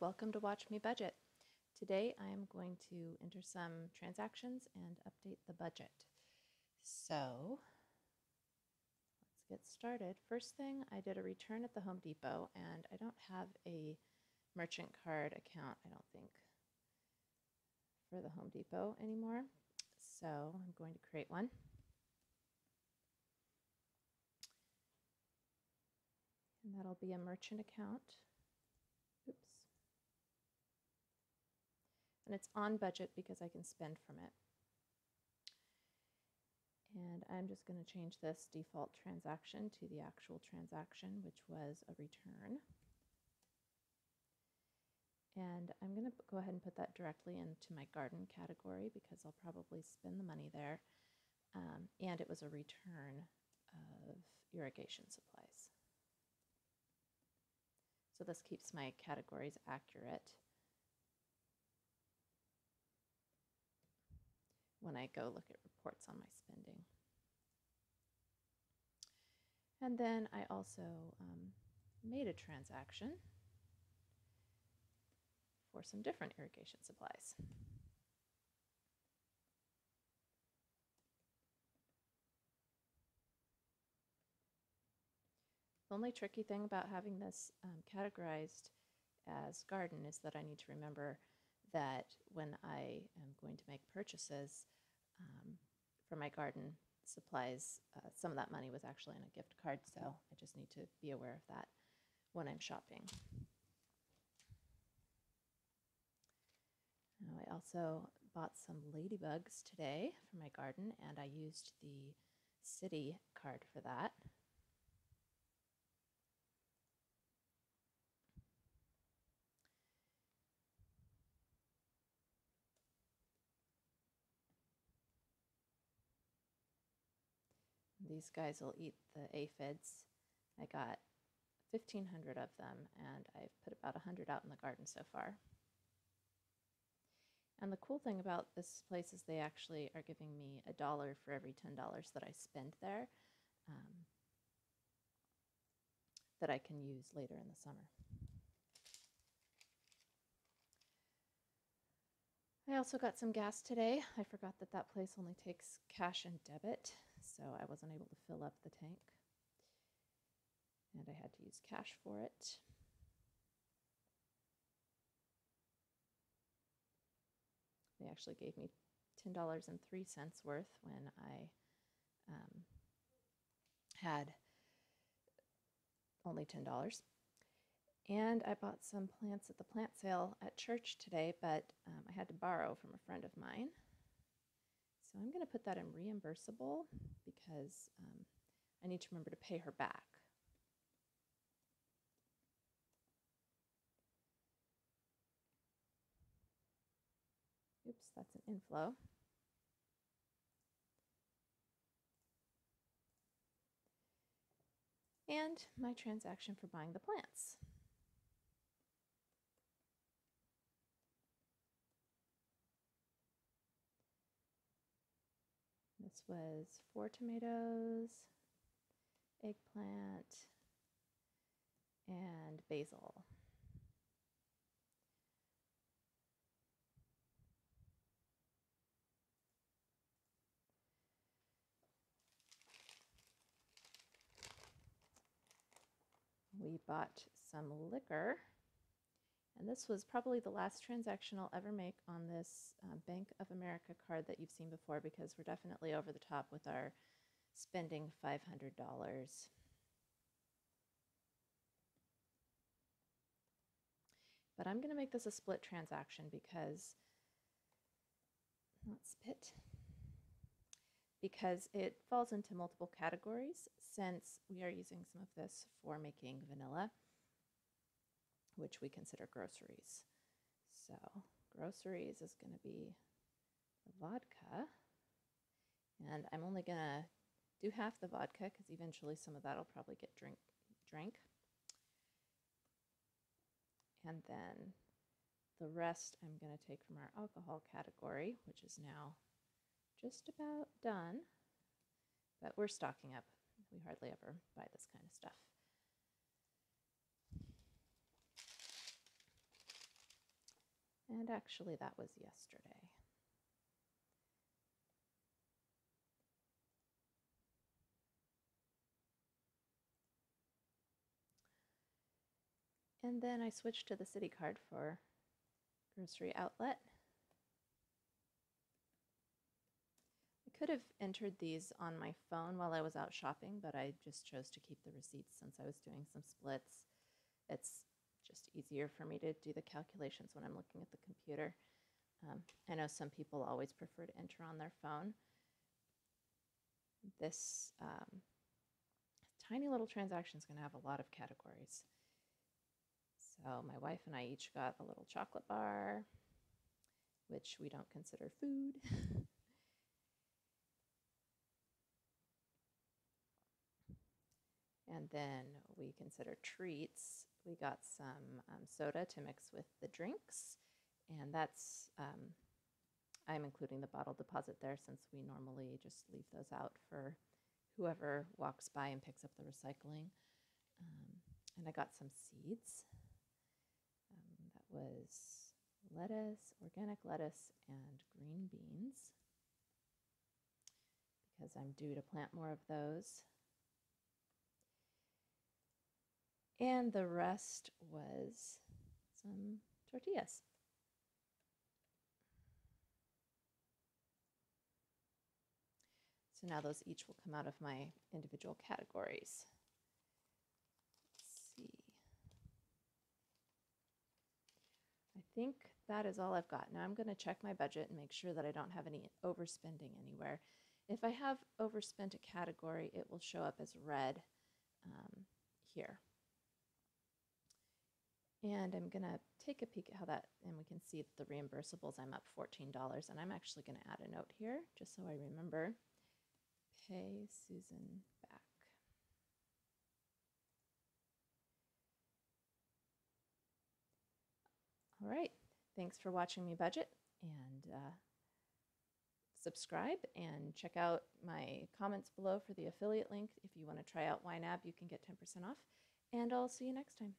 welcome to Watch Me Budget. Today I am going to enter some transactions and update the budget. So let's get started. First thing, I did a return at the Home Depot and I don't have a merchant card account, I don't think, for the Home Depot anymore. So I'm going to create one. And that'll be a merchant account. Oops. And it's on budget because I can spend from it. And I'm just going to change this default transaction to the actual transaction, which was a return. And I'm going to go ahead and put that directly into my garden category because I'll probably spend the money there. And it was a return of irrigation supplies. So this keeps my categories accurate when I go look at reports on my spending. And then I also made a transaction for some different irrigation supplies. The only tricky thing about having this categorized as garden is that I need to remember that when I am going to make purchases for my garden supplies, some of that money was actually in a gift card, so I just need to be aware of that when I'm shopping. Now, I also bought some ladybugs today for my garden, and I used the city card for that. These guys will eat the aphids. I got 1,500 of them, and I've put about 100 out in the garden so far. And the cool thing about this place is they actually are giving me $1 for every $10 that I spend there that I can use later in the summer. I also got some gas today. I forgot that that place only takes cash and debit, so I wasn't able to fill up the tank. And I had to use cash for it. They actually gave me $10.03 worth when I had only $10. And I bought some plants at the plant sale at church today, but I had to borrow from a friend of mine. So I'm going to put that in reimbursable because I need to remember to pay her back. Oops, that's an inflow. And my transaction for buying the plants. This was 4 tomatoes, eggplant, and basil. We bought some liquor, and this was probably the last transaction I'll ever make on this Bank of America card that you've seen before because we're definitely over the top with our spending $500. But I'm going to make this a split transaction because, not spit, because it falls into multiple categories since we are using some of this for making vanilla, which we consider groceries. So groceries is going to be the vodka, and I'm only going to do half the vodka because eventually some of that will probably get drank. And then the rest I'm going to take from our alcohol category, which is now just about done, but we're stocking up. We hardly ever buy this kind of stuff. And actually, that was yesterday. And then I switched to the city card for grocery outlet. I could have entered these on my phone while I was out shopping, but I just chose to keep the receipts since I was doing some splits. It's just easier for me to do the calculations when I'm looking at the computer. I know some people always prefer to enter on their phone. This tiny little transaction is going to have a lot of categories. So my wife and I each got a little chocolate bar, which we don't consider food. And then we consider treats. We got some soda to mix with the drinks. And that's, I'm including the bottle deposit there since we normally just leave those out for whoever walks by and picks up the recycling. And I got some seeds. That was lettuce, organic lettuce, and green beans because I'm due to plant more of those. And the rest was some tortillas. So now those each will come out of my individual categories. Let's see. I think that is all I've got. Now I'm going to check my budget and make sure that I don't have any overspending anywhere. If I have overspent a category, it will show up as red here. And I'm going to take a peek at how that, and we can see the reimbursables, I'm up $14. And I'm actually going to add a note here just so I remember. Pay Susan back. All right. Thanks for watching me budget, and subscribe and check out my comments below for the affiliate link. If you want to try out YNAB, you can get 10% off. And I'll see you next time.